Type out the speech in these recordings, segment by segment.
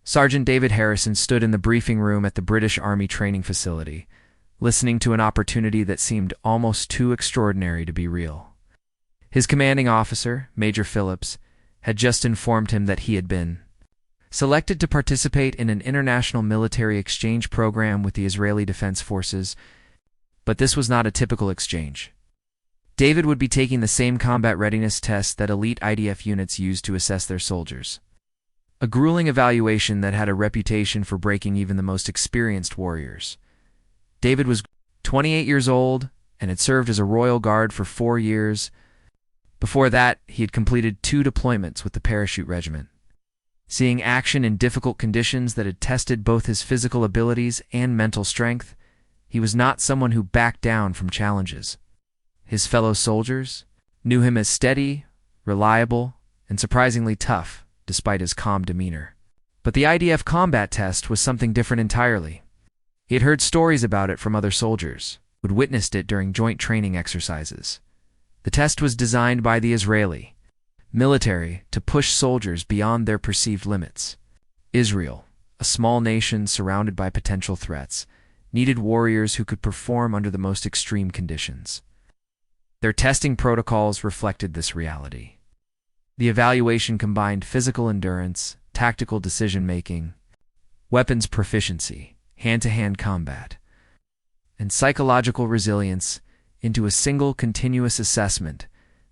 Sergeant David Harrison stood in the briefing room at the British Army training facility, listening to an opportunity that seemed almost too extraordinary to be real. His commanding officer, Major Phillips, had just informed him that he had been selected to participate in an international military exchange program with the Israeli Defense Forces, but this was not a typical exchange. David would be taking the same combat readiness test that elite IDF units use to assess their soldiers. A grueling evaluation that had a reputation for breaking even the most experienced warriors. David was 28 years old and had served as a Royal Guard for 4 years. Before that, he had completed 2 deployments with the Parachute Regiment. Seeing action in difficult conditions that had tested both his physical abilities and mental strength, he was not someone who backed down from challenges. His fellow soldiers knew him as steady, reliable, and surprisingly tough, despite his calm demeanor. But the IDF combat test was something different entirely. He had heard stories about it from other soldiers, who had witnessed it during joint training exercises. The test was designed by the Israeli military to push soldiers beyond their perceived limits. Israel, a small nation surrounded by potential threats, needed warriors who could perform under the most extreme conditions. Their testing protocols reflected this reality. The evaluation combined physical endurance, tactical decision-making, weapons proficiency, hand-to-hand combat, and psychological resilience into a single continuous assessment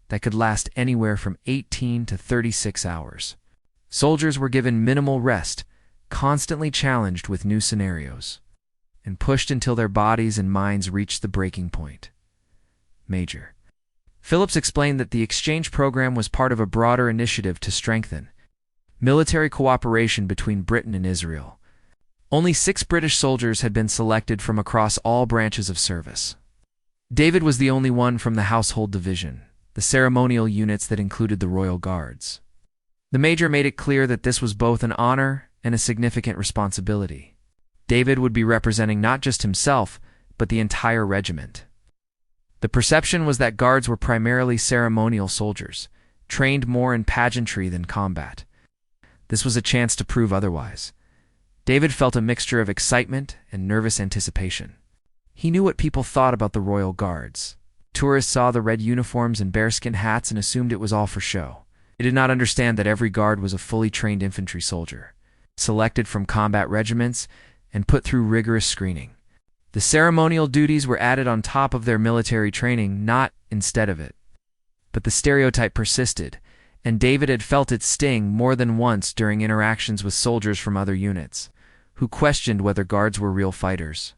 that could last anywhere from 18 to 36 hours. Soldiers were given minimal rest, constantly challenged with new scenarios, and pushed until their bodies and minds reached the breaking point. Major Phillips explained that the exchange program was part of a broader initiative to strengthen military cooperation between Britain and Israel. Only 6 British soldiers had been selected from across all branches of service. David was the only one from the Household Division, the ceremonial units that included the Royal Guards. The Major made it clear that this was both an honor and a significant responsibility. David would be representing not just himself, but the entire regiment. The perception was that guards were primarily ceremonial soldiers, trained more in pageantry than combat. This was a chance to prove otherwise. David felt a mixture of excitement and nervous anticipation. He knew what people thought about the Royal Guards. Tourists saw the red uniforms and bearskin hats and assumed it was all for show. They did not understand that every guard was a fully trained infantry soldier, selected from combat regiments and put through rigorous screening. The ceremonial duties were added on top of their military training, not instead of it. But the stereotype persisted, and David had felt its sting more than once during interactions with soldiers from other units, who questioned whether guards were real fighters.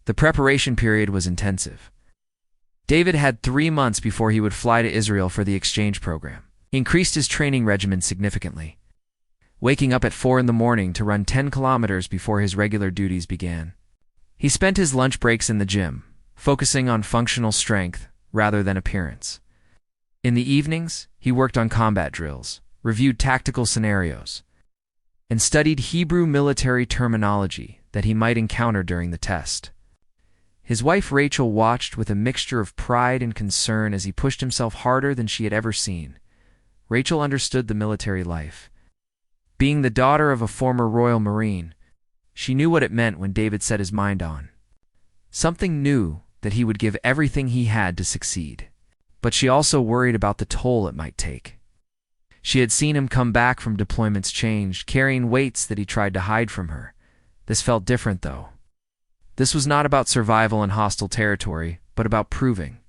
The preparation period was intensive. David had 3 months before he would fly to Israel for the exchange program. He increased his training regimen significantly, waking up at 4 in the morning to run 10 kilometers before his regular duties began. He spent his lunch breaks in the gym, focusing on functional strength rather than appearance. In the evenings, he worked on combat drills, reviewed tactical scenarios, and studied Hebrew military terminology that he might encounter during the test. His wife Rachel watched with a mixture of pride and concern as he pushed himself harder than she had ever seen. Rachel understood the military life. Being the daughter of a former Royal Marine, she knew what it meant when David set his mind on something new, that he would give everything he had to succeed. But she also worried about the toll it might take. She had seen him come back from deployments changed, carrying weights that he tried to hide from her. This felt different, though. This was not about survival in hostile territory, but about proving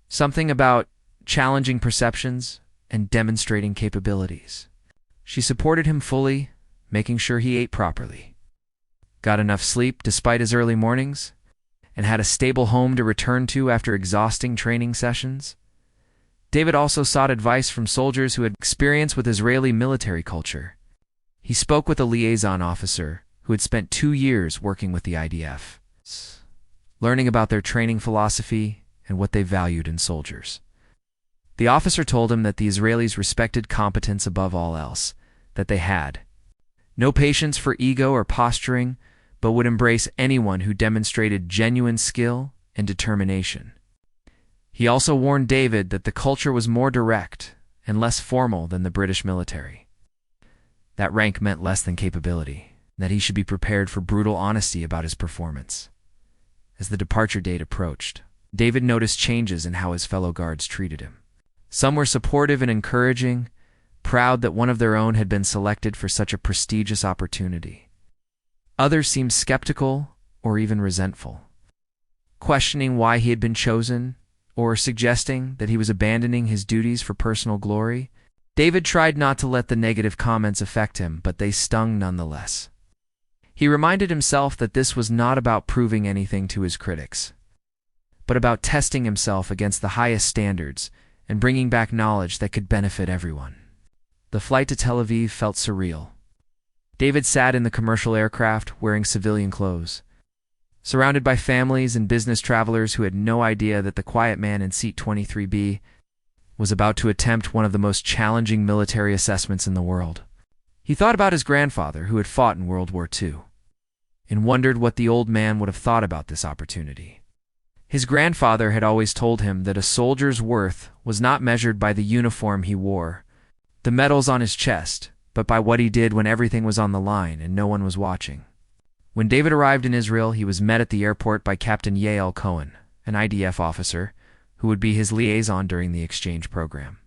something, about challenging perceptions and demonstrating capabilities. She supported him fully, making sure he ate properly, got enough sleep despite his early mornings, and had a stable home to return to after exhausting training sessions. David also sought advice from soldiers who had experience with Israeli military culture. He spoke with a liaison officer who had spent 2 years working with the IDF, learning about their training philosophy and what they valued in soldiers. The officer told him that the Israelis respected competence above all else, that they had no patience for ego or posturing, but would embrace anyone who demonstrated genuine skill and determination. He also warned David that the culture was more direct and less formal than the British military. That rank meant less than capability, and that he should be prepared for brutal honesty about his performance. As the departure date approached, David noticed changes in how his fellow guards treated him. Some were supportive and encouraging, proud that one of their own had been selected for such a prestigious opportunity. Others seemed skeptical or even resentful, questioning why he had been chosen or suggesting that he was abandoning his duties for personal glory. David tried not to let the negative comments affect him, but they stung nonetheless. He reminded himself that this was not about proving anything to his critics, but about testing himself against the highest standards and bringing back knowledge that could benefit everyone. The flight to Tel Aviv felt surreal. David sat in the commercial aircraft wearing civilian clothes, surrounded by families and business travelers who had no idea that the quiet man in seat 23B was about to attempt one of the most challenging military assessments in the world. He thought about his grandfather, who had fought in World War II, and wondered what the old man would have thought about this opportunity. His grandfather had always told him that a soldier's worth was not measured by the uniform he wore, the medals on his chest, but by what he did when everything was on the line and no one was watching. When David arrived in Israel, he was met at the airport by Captain Yael Cohen, an IDF officer, who would be his liaison during the exchange program.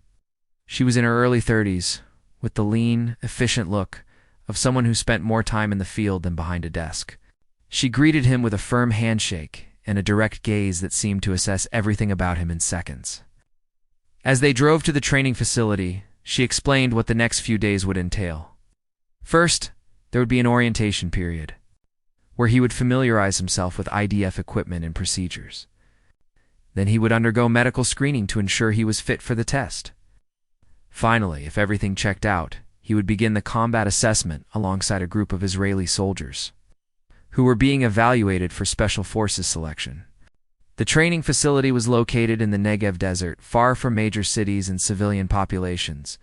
She was in her early 30s, with the lean, efficient look of someone who spent more time in the field than behind a desk. She greeted him with a firm handshake and a direct gaze that seemed to assess everything about him in seconds. As they drove to the training facility, she explained what the next few days would entail. First, there would be an orientation period, where he would familiarize himself with IDF equipment and procedures. Then he would undergo medical screening to ensure he was fit for the test. Finally, if everything checked out, he would begin the combat assessment alongside a group of Israeli soldiers, who were being evaluated for Special Forces selection. The training facility was located in the Negev desert, far from major cities and civilian populations.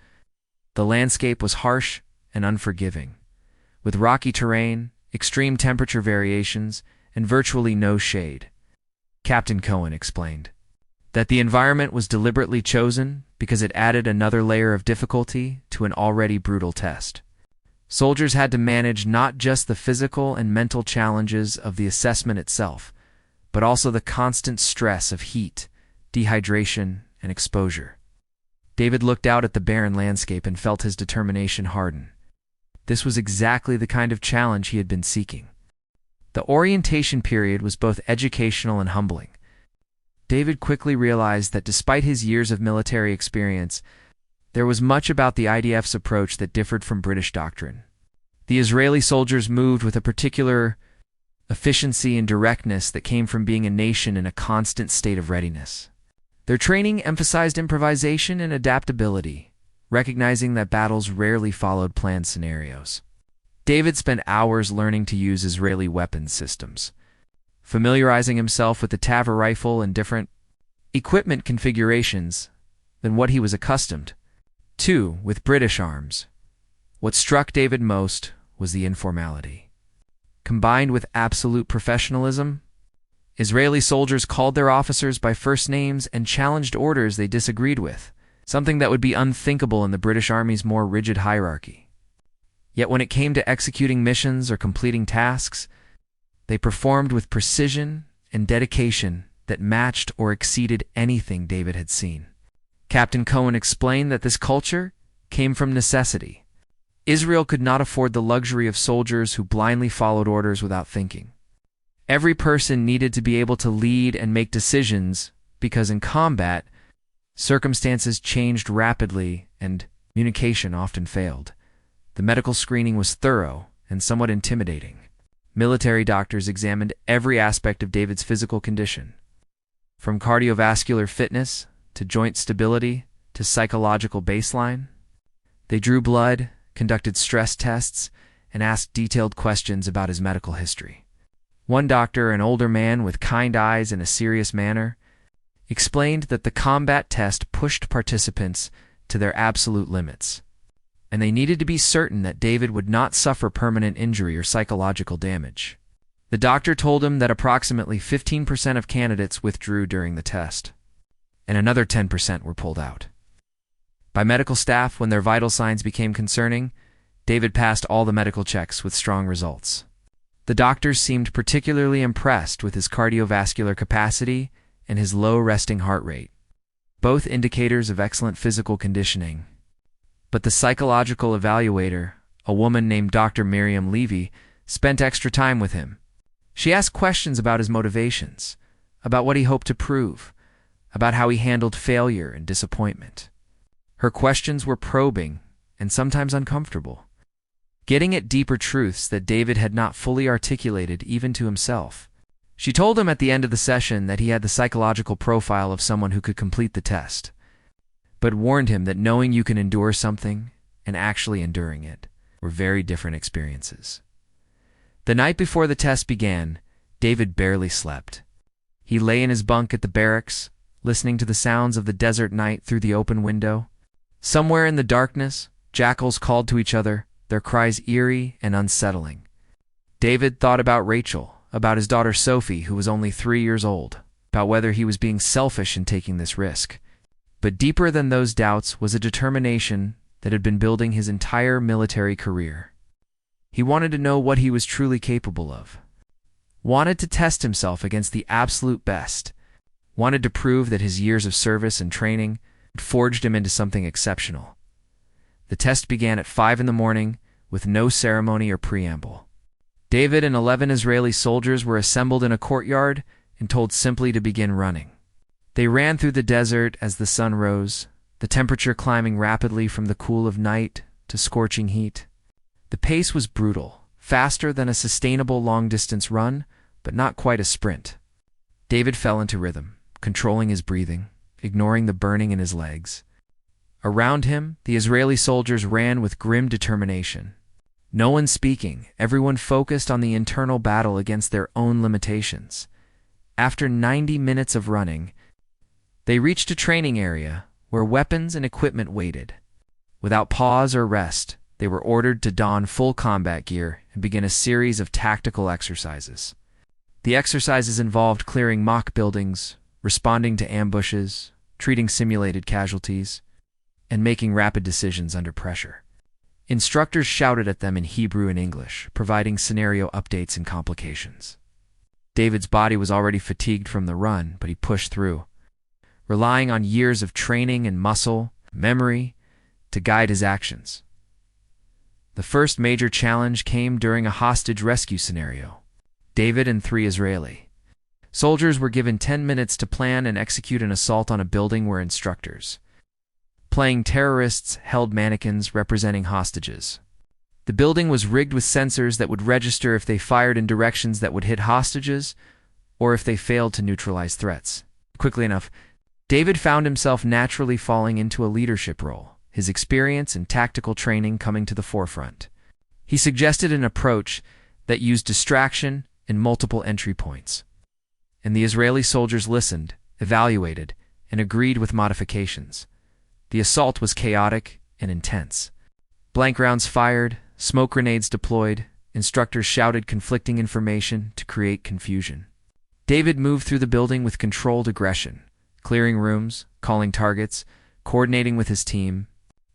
The landscape was harsh and unforgiving, with rocky terrain, extreme temperature variations, and virtually no shade. Captain Cohen explained that the environment was deliberately chosen because it added another layer of difficulty to an already brutal test. Soldiers had to manage not just the physical and mental challenges of the assessment itself, but also the constant stress of heat, dehydration, and exposure. David looked out at the barren landscape and felt his determination harden. This was exactly the kind of challenge he had been seeking. The orientation period was both educational and humbling. David quickly realized that despite his years of military experience, there was much about the IDF's approach that differed from British doctrine. The Israeli soldiers moved with a particular efficiency and directness that came from being a nation in a constant state of readiness. Their training emphasized improvisation and adaptability, recognizing that battles rarely followed planned scenarios. David spent hours learning to use Israeli weapons systems, familiarizing himself with the Taver rifle and different equipment configurations than what he was accustomed to with British arms. What struck David most was the informality. Combined with absolute professionalism, Israeli soldiers called their officers by first names and challenged orders they disagreed with, something that would be unthinkable in the British Army's more rigid hierarchy. Yet when it came to executing missions or completing tasks, they performed with precision and dedication that matched or exceeded anything David had seen. Captain Cohen explained that this culture came from necessity. Israel could not afford the luxury of soldiers who blindly followed orders without thinking. Every person needed to be able to lead and make decisions because in combat, circumstances changed rapidly and communication often failed. The medical screening was thorough and somewhat intimidating. Military doctors examined every aspect of David's physical condition, from cardiovascular fitness to joint stability to psychological baseline. They drew blood, conducted stress tests, and asked detailed questions about his medical history. One doctor, an older man with kind eyes and a serious manner, explained that the combat test pushed participants to their absolute limits, and they needed to be certain that David would not suffer permanent injury or psychological damage. The doctor told him that approximately 15% of candidates withdrew during the test, and another 10% were pulled out by medical staff when their vital signs became concerning. David passed all the medical checks with strong results. The doctors seemed particularly impressed with his cardiovascular capacity and his low resting heart rate, both indicators of excellent physical conditioning. But the psychological evaluator, a woman named Dr. Miriam Levy, spent extra time with him. She asked questions about his motivations, about what he hoped to prove, about how he handled failure and disappointment. Her questions were probing and sometimes uncomfortable, getting at deeper truths that David had not fully articulated even to himself. She told him at the end of the session that he had the psychological profile of someone who could complete the test, but warned him that knowing you can endure something and actually enduring it were very different experiences. The night before the test began, David barely slept. He lay in his bunk at the barracks, listening to the sounds of the desert night through the open window. Somewhere in the darkness, jackals called to each other, their cries eerie and unsettling. David thought about Rachel, about his daughter Sophie, who was only 3 years old, about whether he was being selfish in taking this risk. But deeper than those doubts was a determination that had been building his entire military career. He wanted to know what he was truly capable of, wanted to test himself against the absolute best, wanted to prove that his years of service and training had forged him into something exceptional. The test began at 5 in the morning with no ceremony or preamble. David and 11 Israeli soldiers were assembled in a courtyard and told simply to begin running. They ran through the desert as the sun rose, the temperature climbing rapidly from the cool of night to scorching heat. The pace was brutal, faster than a sustainable long-distance run, but not quite a sprint. David fell into rhythm, controlling his breathing, ignoring the burning in his legs. Around him, the Israeli soldiers ran with grim determination. No one speaking, everyone focused on the internal battle against their own limitations. After 90 minutes of running, they reached a training area where weapons and equipment waited. Without pause or rest, they were ordered to don full combat gear and begin a series of tactical exercises. The exercises involved clearing mock buildings, responding to ambushes, treating simulated casualties, and making rapid decisions under pressure. Instructors shouted at them in Hebrew and English, providing scenario updates and complications. David's body was already fatigued from the run, but he pushed through, relying on years of training and muscle memory to guide his actions. The first major challenge came during a hostage rescue scenario. David and 3 Israeli soldiers were given 10 minutes to plan and execute an assault on a building where instructors, playing terrorists, held mannequins representing hostages. The building was rigged with sensors that would register if they fired in directions that would hit hostages or if they failed to neutralize threats. Quickly enough, David found himself naturally falling into a leadership role, his experience and tactical training coming to the forefront. He suggested an approach that used distraction and multiple entry points. And the Israeli soldiers listened, evaluated, and agreed with modifications. The assault was chaotic and intense. Blank rounds fired, smoke grenades deployed, instructors shouted conflicting information to create confusion. David moved through the building with controlled aggression, clearing rooms, calling targets, coordinating with his team.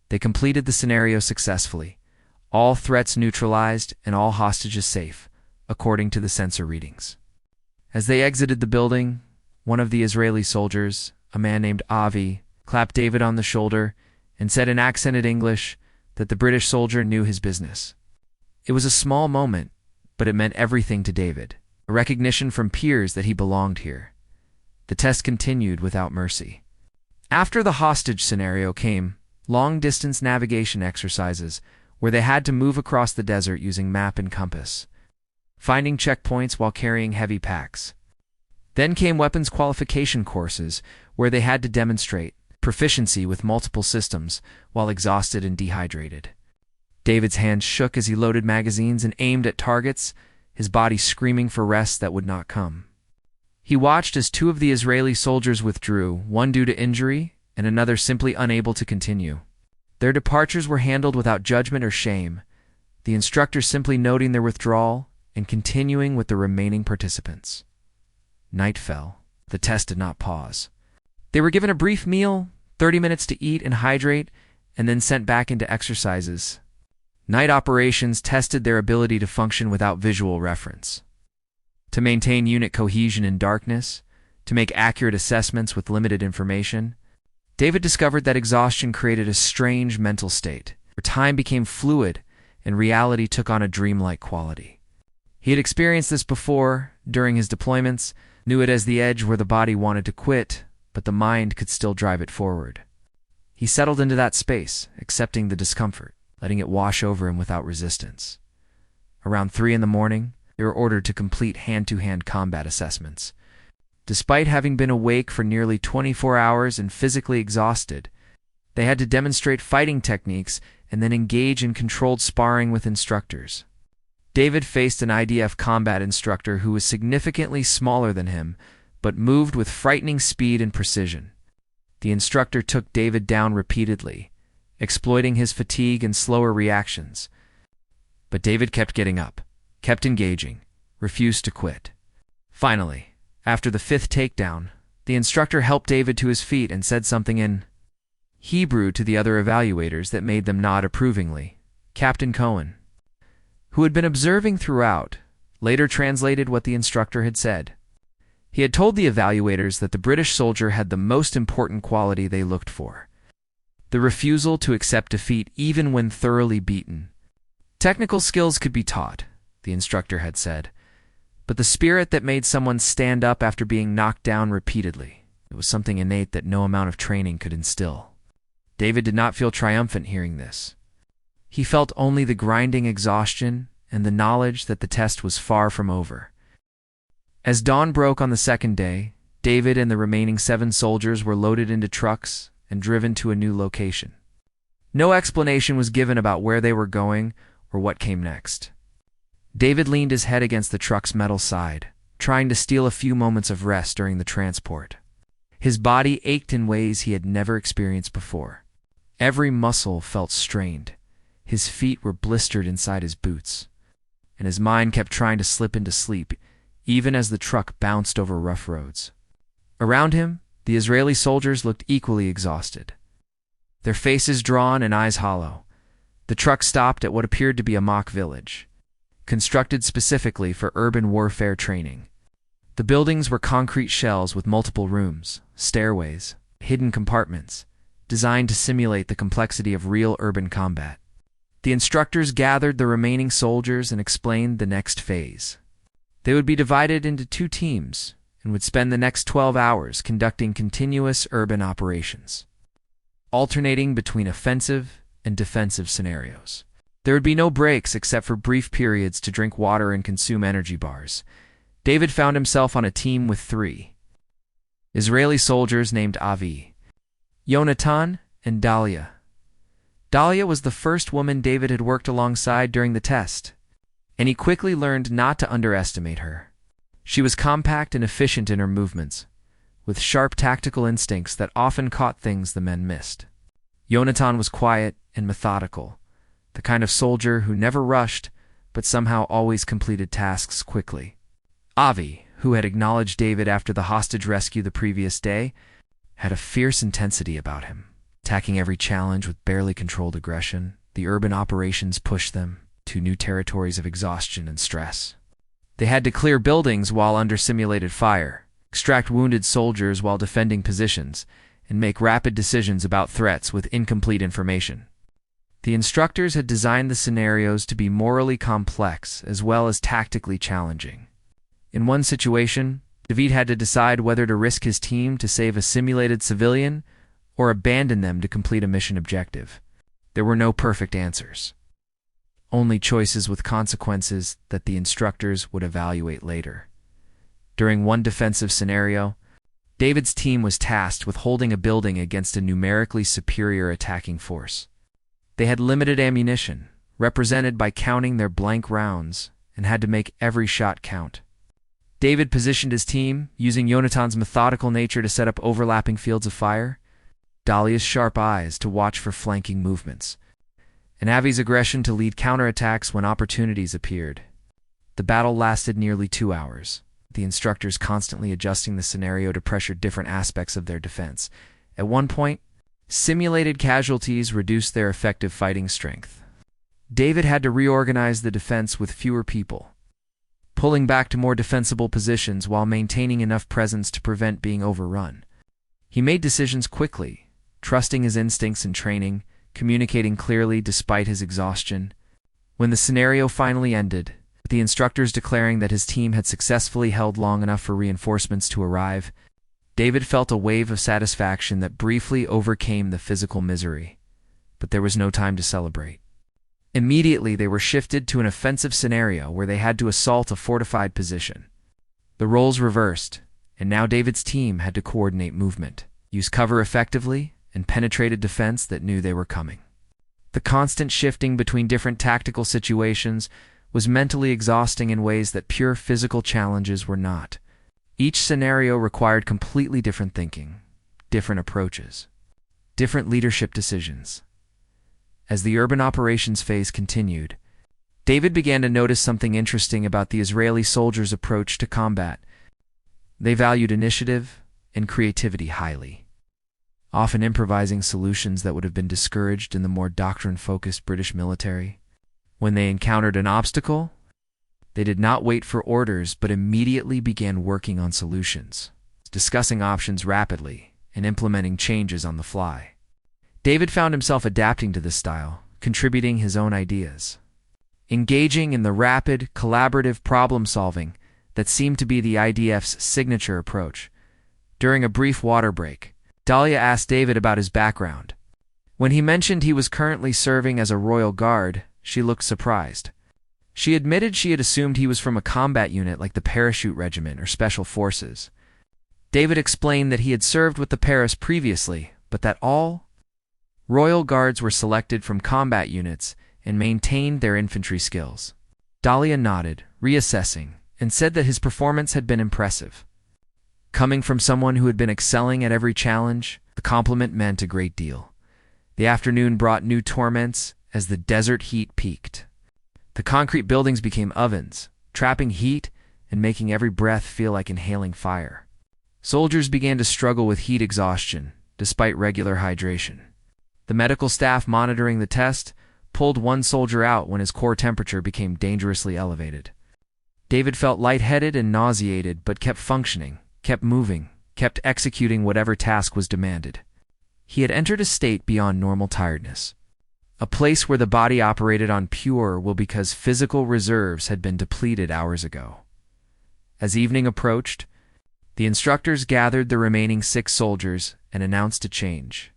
They completed the scenario successfully, all threats neutralized and all hostages safe, according to the sensor readings. As they exited the building, one of the Israeli soldiers, a man named Avi, clapped David on the shoulder and said in accented English that the British soldier knew his business. It was a small moment, but it meant everything to David, a recognition from peers that he belonged here. The test continued without mercy. After the hostage scenario came long-distance navigation exercises where they had to move across the desert using map and compass, finding checkpoints while carrying heavy packs. Then came weapons qualification courses where they had to demonstrate proficiency with multiple systems while exhausted and dehydrated. David's hands shook as he loaded magazines and aimed at targets, his body screaming for rest that would not come. He watched as 2 of the Israeli soldiers withdrew, one due to injury and another simply unable to continue. Their departures were handled without judgment or shame, the instructor simply noting their withdrawal and continuing with the remaining participants. Night fell. The test did not pause. They were given a brief meal, 30 minutes to eat and hydrate, and then sent back into exercises. Night operations tested their ability to function without visual reference, to maintain unit cohesion in darkness, to make accurate assessments with limited information. David discovered that exhaustion created a strange mental state, where time became fluid and reality took on a dreamlike quality. He had experienced this before, during his deployments, knew it as the edge where the body wanted to quit, but the mind could still drive it forward. He settled into that space, accepting the discomfort, letting it wash over him without resistance. Around 3 a.m, they were ordered to complete hand-to-hand combat assessments. Despite having been awake for nearly 24 hours and physically exhausted, they had to demonstrate fighting techniques and then engage in controlled sparring with instructors. David faced an IDF combat instructor who was significantly smaller than him, but moved with frightening speed and precision. The instructor took David down repeatedly, exploiting his fatigue and slower reactions. But David kept getting up, kept engaging, refused to quit. Finally, after the 5th takedown, the instructor helped David to his feet and said something in Hebrew to the other evaluators that made them nod approvingly. Captain Cohen, who had been observing throughout, later translated what the instructor had said. He had told the evaluators that the British soldier had the most important quality they looked for: the refusal to accept defeat even when thoroughly beaten. Technical skills could be taught, the instructor had said, but the spirit that made someone stand up after being knocked down repeatedly, it was something innate that no amount of training could instill. David did not feel triumphant hearing this. He felt only the grinding exhaustion and the knowledge that the test was far from over. As dawn broke on the 2nd day, David and the remaining 7 soldiers were loaded into trucks and driven to a new location. No explanation was given about where they were going or what came next. David leaned his head against the truck's metal side, trying to steal a few moments of rest during the transport. His body ached in ways he had never experienced before. Every muscle felt strained. His feet were blistered inside his boots, and his mind kept trying to slip into sleep, even as the truck bounced over rough roads. Around him, the Israeli soldiers looked equally exhausted, their faces drawn and eyes hollow. The truck stopped at what appeared to be a mock village, constructed specifically for urban warfare training. The buildings were concrete shells with multiple rooms, stairways, hidden compartments, designed to simulate the complexity of real urban combat. The instructors gathered the remaining soldiers and explained the next phase. They would be divided into 2 teams and would spend the next 12 hours conducting continuous urban operations, alternating between offensive and defensive scenarios. There would be no breaks except for brief periods to drink water and consume energy bars. David found himself on a team with 3 Israeli soldiers named Avi, Yonatan, and Dalia. Dalia was the first woman David had worked alongside during the test, and he quickly learned not to underestimate her. She was compact and efficient in her movements, with sharp tactical instincts that often caught things the men missed. Yonatan was quiet and methodical, the kind of soldier who never rushed, but somehow always completed tasks quickly. Avi, who had acknowledged David after the hostage rescue the previous day, had a fierce intensity about him, attacking every challenge with barely controlled aggression. The urban operations pushed them to new territories of exhaustion and stress. They had to clear buildings while under simulated fire, extract wounded soldiers while defending positions, and make rapid decisions about threats with incomplete information. The instructors had designed the scenarios to be morally complex as well as tactically challenging. In one situation, David had to decide whether to risk his team to save a simulated civilian or abandon them to complete a mission objective. There were no perfect answers, only choices with consequences that the instructors would evaluate later. During one defensive scenario, David's team was tasked with holding a building against a numerically superior attacking force. They had limited ammunition, represented by counting their blank rounds, and had to make every shot count. David positioned his team, using Yonatan's methodical nature to set up overlapping fields of fire, Dalia's sharp eyes to watch for flanking movements, and Avi's aggression to lead counterattacks when opportunities appeared. The battle lasted nearly 2 hours, the instructors constantly adjusting the scenario to pressure different aspects of their defense. At one point, simulated casualties reduced their effective fighting strength. David had to reorganize the defense with fewer people, pulling back to more defensible positions while maintaining enough presence to prevent being overrun. He made decisions quickly, trusting his instincts and training, communicating clearly despite his exhaustion. When the scenario finally ended, with the instructors declaring that his team had successfully held long enough for reinforcements to arrive, David felt a wave of satisfaction that briefly overcame the physical misery. But there was no time to celebrate. Immediately, they were shifted to an offensive scenario where they had to assault a fortified position. The roles reversed, and now David's team had to coordinate movement, use cover effectively, and penetrate a defense that knew they were coming. The constant shifting between different tactical situations was mentally exhausting in ways that pure physical challenges were not. Each scenario required completely different thinking, different approaches, different leadership decisions. As the urban operations phase continued, David began to notice something interesting about the Israeli soldiers' approach to combat. They valued initiative and creativity highly, often improvising solutions that would have been discouraged in the more doctrine-focused British military. When they encountered an obstacle, they did not wait for orders but immediately began working on solutions, discussing options rapidly and implementing changes on the fly. David found himself adapting to this style, contributing his own ideas, engaging in the rapid, collaborative problem-solving that seemed to be the IDF's signature approach. During a brief water break, Dahlia asked David about his background. When he mentioned he was currently serving as a Royal Guard, she looked surprised. She admitted she had assumed he was from a combat unit like the Parachute Regiment or Special Forces. David explained that he had served with the Paras previously, but that all Royal Guards were selected from combat units and maintained their infantry skills. Dahlia nodded, reassessing, and said that his performance had been impressive. Coming from someone who had been excelling at every challenge, the compliment meant a great deal. The afternoon brought new torments as the desert heat peaked. The concrete buildings became ovens, trapping heat and making every breath feel like inhaling fire. Soldiers began to struggle with heat exhaustion, despite regular hydration. The medical staff monitoring the test pulled one soldier out when his core temperature became dangerously elevated. David felt lightheaded and nauseated but kept functioning, kept moving, kept executing whatever task was demanded. He had entered a state beyond normal tiredness, a place where the body operated on pure will because physical reserves had been depleted hours ago. As evening approached, the instructors gathered the remaining 6 soldiers and announced a change.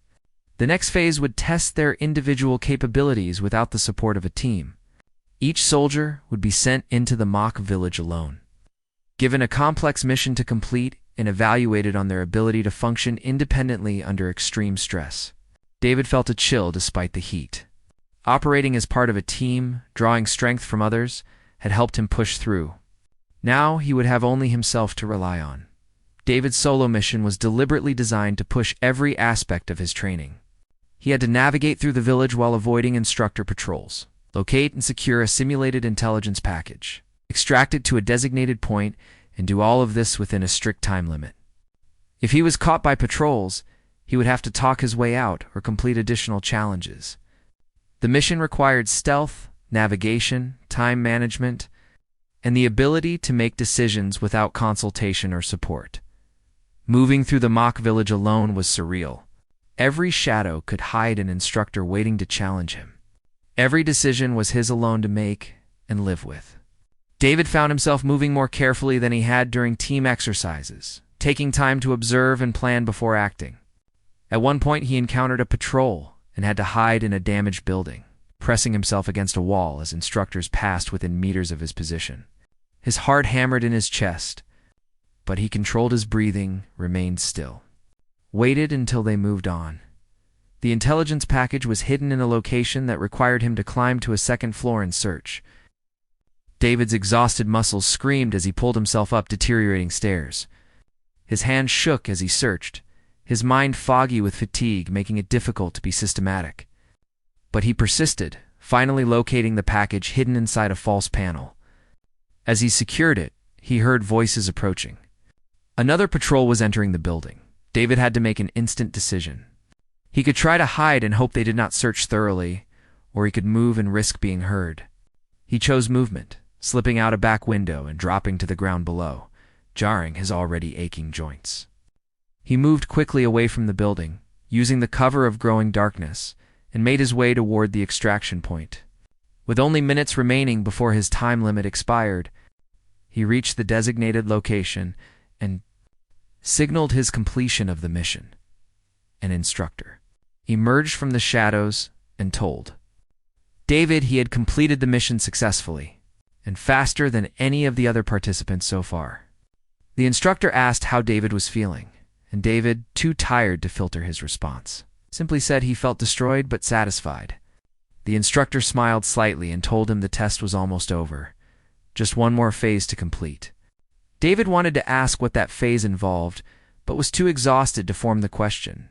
The next phase would test their individual capabilities without the support of a team. Each soldier would be sent into the mock village alone, given a complex mission to complete and evaluated on their ability to function independently under extreme stress. David felt a chill despite the heat. Operating as part of a team, drawing strength from others, had helped him push through. Now he would have only himself to rely on. David's solo mission was deliberately designed to push every aspect of his training. He had to navigate through the village while avoiding instructor patrols, locate and secure a simulated intelligence package, extract it to a designated point, and do all of this within a strict time limit. If he was caught by patrols, he would have to talk his way out or complete additional challenges. The mission required stealth, navigation, time management, and the ability to make decisions without consultation or support. Moving through the mock village alone was surreal. Every shadow could hide an instructor waiting to challenge him. Every decision was his alone to make and live with. David found himself moving more carefully than he had during team exercises, taking time to observe and plan before acting. At one point, he encountered a patrol and had to hide in a damaged building, pressing himself against a wall as instructors passed within meters of his position. His heart hammered in his chest, but he controlled his breathing, remained still, waited until they moved on. The intelligence package was hidden in a location that required him to climb to a second floor and search. David's exhausted muscles screamed as he pulled himself up deteriorating stairs. His hands shook as he searched, his mind foggy with fatigue, making it difficult to be systematic. But he persisted, finally locating the package hidden inside a false panel. As he secured it, he heard voices approaching. Another patrol was entering the building. David had to make an instant decision. He could try to hide and hope they did not search thoroughly, or he could move and risk being heard. He chose movement, slipping out a back window and dropping to the ground below, jarring his already aching joints. He moved quickly away from the building, using the cover of growing darkness, and made his way toward the extraction point. With only minutes remaining before his time limit expired, he reached the designated location and signaled his completion of the mission. An instructor emerged from the shadows and told David he had completed the mission successfully, and faster than any of the other participants so far. The instructor asked how David was feeling, and David, too tired to filter his response, simply said he felt destroyed but satisfied. The instructor smiled slightly and told him the test was almost over. Just one more phase to complete. David wanted to ask what that phase involved, but was too exhausted to form the question.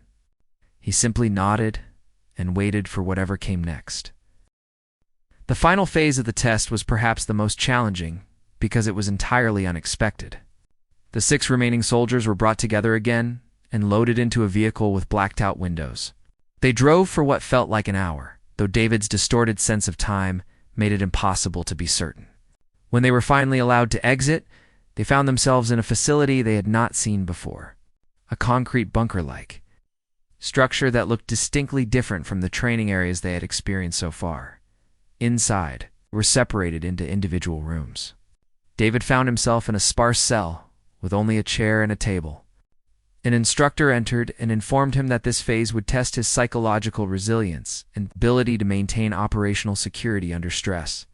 He simply nodded and waited for whatever came next. The final phase of the test was perhaps the most challenging because it was entirely unexpected. The 6 remaining soldiers were brought together again and loaded into a vehicle with blacked-out windows. They drove for what felt like an hour, though David's distorted sense of time made it impossible to be certain. When they were finally allowed to exit, they found themselves in a facility they had not seen before, a concrete bunker-like structure that looked distinctly different from the training areas they had experienced so far. Inside, were separated into individual rooms. David found himself in a sparse cell with only a chair and a table. An instructor entered and informed him that this phase would test his psychological resilience and ability to maintain operational security under stress.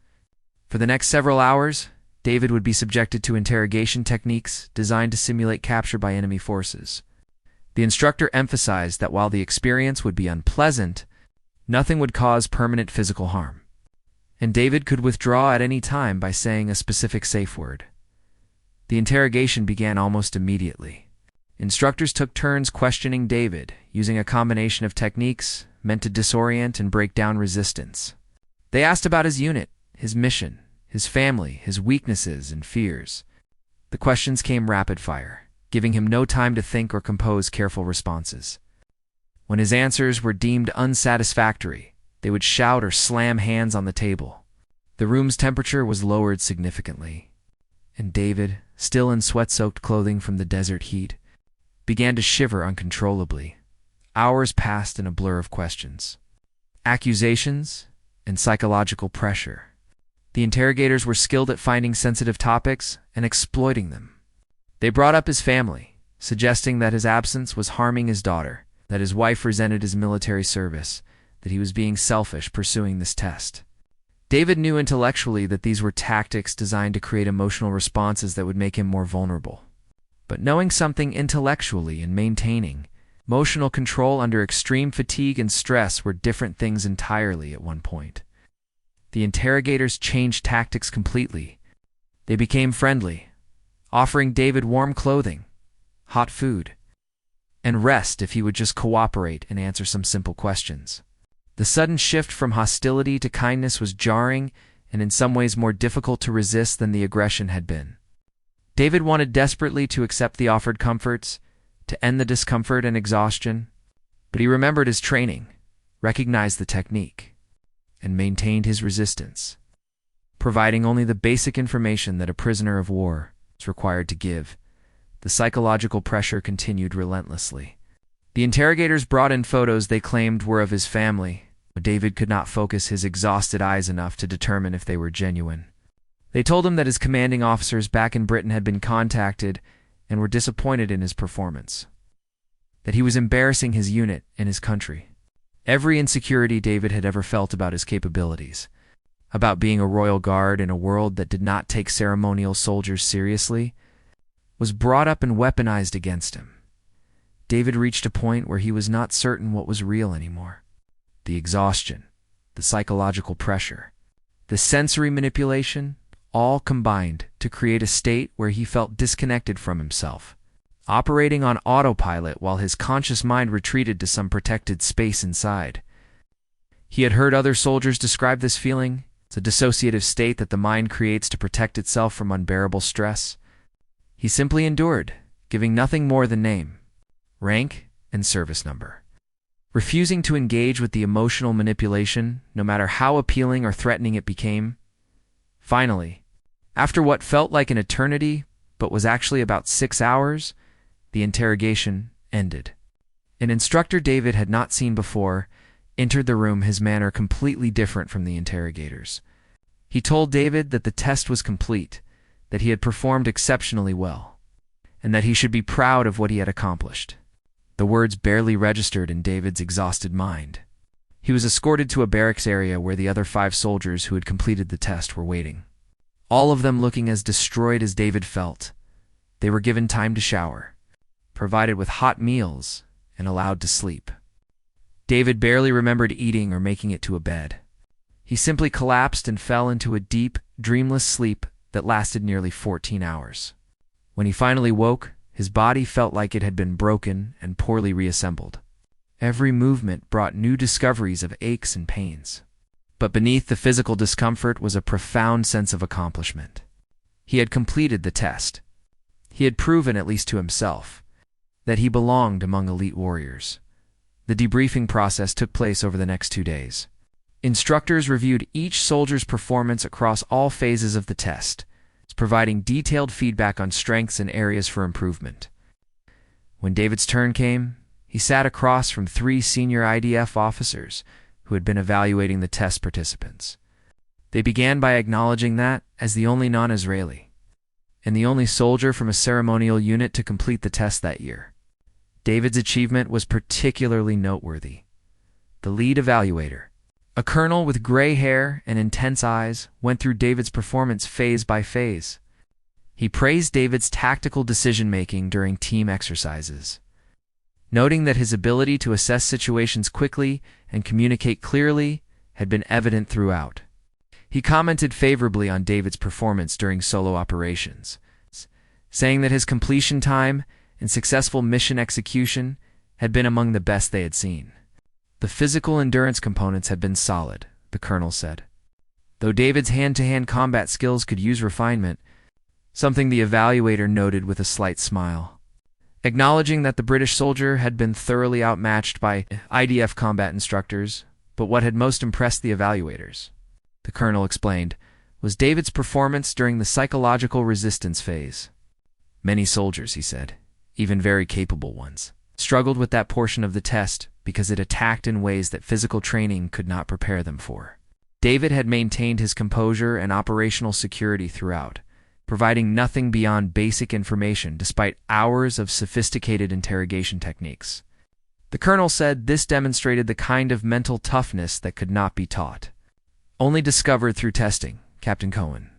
For the next several hours, David would be subjected to interrogation techniques designed to simulate capture by enemy forces. The instructor emphasized that while the experience would be unpleasant, nothing would cause permanent physical harm, and David could withdraw at any time by saying a specific safe word. The interrogation began almost immediately. Instructors took turns questioning David, using a combination of techniques meant to disorient and break down resistance. They asked about his unit, his mission, his family, his weaknesses and fears. The questions came rapid fire, giving him no time to think or compose careful responses. When his answers were deemed unsatisfactory, they would shout or slam hands on the table. The room's temperature was lowered significantly, and David, still in sweat-soaked clothing from the desert heat, began to shiver uncontrollably. Hours passed in a blur of questions, accusations, and psychological pressure. The interrogators were skilled at finding sensitive topics and exploiting them. They brought up his family, suggesting that his absence was harming his daughter, that his wife resented his military service, that he was being selfish pursuing this test. David knew intellectually that these were tactics designed to create emotional responses that would make him more vulnerable. But knowing something intellectually and maintaining emotional control under extreme fatigue and stress were different things entirely at one point. The interrogators changed tactics completely. They became friendly, offering David warm clothing, hot food, and rest if he would just cooperate and answer some simple questions. The sudden shift from hostility to kindness was jarring and in some ways more difficult to resist than the aggression had been. David wanted desperately to accept the offered comforts, to end the discomfort and exhaustion, but he remembered his training, recognized the technique, and maintained his resistance, providing only the basic information that a prisoner of war is required to give. The psychological pressure continued relentlessly. The interrogators brought in photos they claimed were of his family, but David could not focus his exhausted eyes enough to determine if they were genuine. They told him that his commanding officers back in Britain had been contacted and were disappointed in his performance, that he was embarrassing his unit and his country. Every insecurity David had ever felt about his capabilities, about being a royal guard in a world that did not take ceremonial soldiers seriously, was brought up and weaponized against him. David reached a point where he was not certain what was real anymore. The exhaustion, the psychological pressure, the sensory manipulation, all combined to create a state where he felt disconnected from himself, operating on autopilot while his conscious mind retreated to some protected space inside. He had heard other soldiers describe this feeling. It's a dissociative state that the mind creates to protect itself from unbearable stress. He simply endured, giving nothing more than name, rank, and service number. refusing to engage with the emotional manipulation, no matter how appealing or threatening it became. Finally, after what felt like an eternity, but was actually about 6 hours, the interrogation ended. An instructor David had not seen before entered the room, his manner completely different from the interrogators. He told David that the test was complete, that he had performed exceptionally well, and that he should be proud of what he had accomplished. The words barely registered in David's exhausted mind. He was escorted to a barracks area where the other 5 soldiers who had completed the test were waiting. All of them looking as destroyed as David felt. They were given time to shower, provided with hot meals, and allowed to sleep. David barely remembered eating or making it to a bed. He simply collapsed and fell into a deep, dreamless sleep that lasted nearly 14 hours. When he finally woke, his body felt like it had been broken and poorly reassembled. Every movement brought new discoveries of aches and pains. But beneath the physical discomfort was a profound sense of accomplishment. He had completed the test. He had proven, at least to himself, that he belonged among elite warriors. The debriefing process took place over the next 2 days. Instructors reviewed each soldier's performance across all phases of the test, providing detailed feedback on strengths and areas for improvement. When David's turn came, he sat across from 3 senior IDF officers who had been evaluating the test participants. They began by acknowledging that, as the only non-Israeli, and the only soldier from a ceremonial unit to complete the test that year, David's achievement was particularly noteworthy. The lead evaluator, a colonel with gray hair and intense eyes, went through David's performance phase by phase. He praised David's tactical decision-making during team exercises, noting that his ability to assess situations quickly and communicate clearly had been evident throughout. He commented favorably on David's performance during solo operations, saying that his completion time and successful mission execution had been among the best they had seen. The physical endurance components had been solid, the colonel said, though David's hand-to-hand combat skills could use refinement, something the evaluator noted with a slight smile. Acknowledging that the British soldier had been thoroughly outmatched by IDF combat instructors, but what had most impressed the evaluators, the colonel explained, was David's performance during the psychological resistance phase. Many soldiers, he said, even very capable ones, struggled with that portion of the test because it attacked in ways that physical training could not prepare them for. David had maintained his composure and operational security throughout, providing nothing beyond basic information despite hours of sophisticated interrogation techniques. The colonel said this demonstrated the kind of mental toughness that could not be taught, only discovered through testing. Captain Cohen,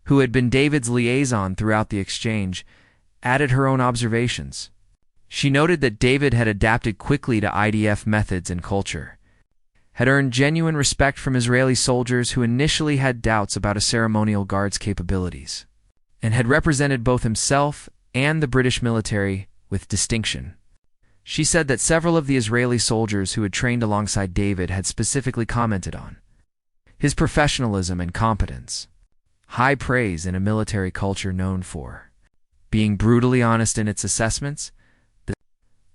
who had been David's liaison throughout the exchange, added her own observations. She noted that David had adapted quickly to IDF methods and culture, had earned genuine respect from Israeli soldiers who initially had doubts about a ceremonial guard's capabilities, and had represented both himself and the British military with distinction. She said that several of the Israeli soldiers who had trained alongside David had specifically commented on his professionalism and competence, high praise in a military culture known for being brutally honest in its assessments. The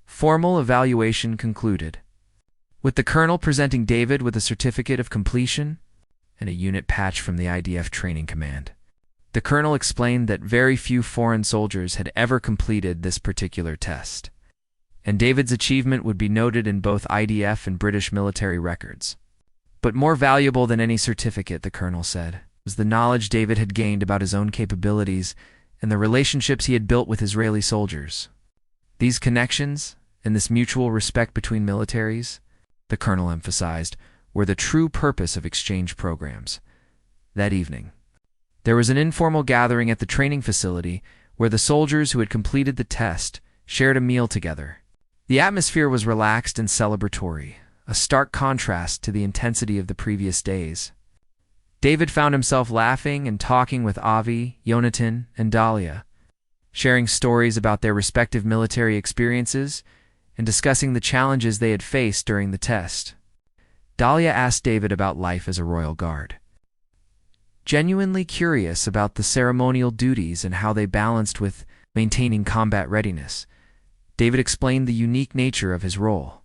formal evaluation concluded, with the colonel presenting David with a certificate of completion and a unit patch from the IDF Training Command. The colonel explained that very few foreign soldiers had ever completed this particular test, and David's achievement would be noted in both IDF and British military records. But more valuable than any certificate, the colonel said, was the knowledge David had gained about his own capabilities and the relationships he had built with Israeli soldiers. These connections and this mutual respect between militaries, the colonel emphasized, were the true purpose of exchange programs. That evening, there was an informal gathering at the training facility where the soldiers who had completed the test shared a meal together. The atmosphere was relaxed and celebratory, a stark contrast to the intensity of the previous days. David found himself laughing and talking with Avi, Yonatan, and Dahlia, sharing stories about their respective military experiences and discussing the challenges they had faced during the test. Dahlia asked David about life as a Royal Guard, genuinely curious about the ceremonial duties and how they balanced with maintaining combat readiness. David explained the unique nature of his role.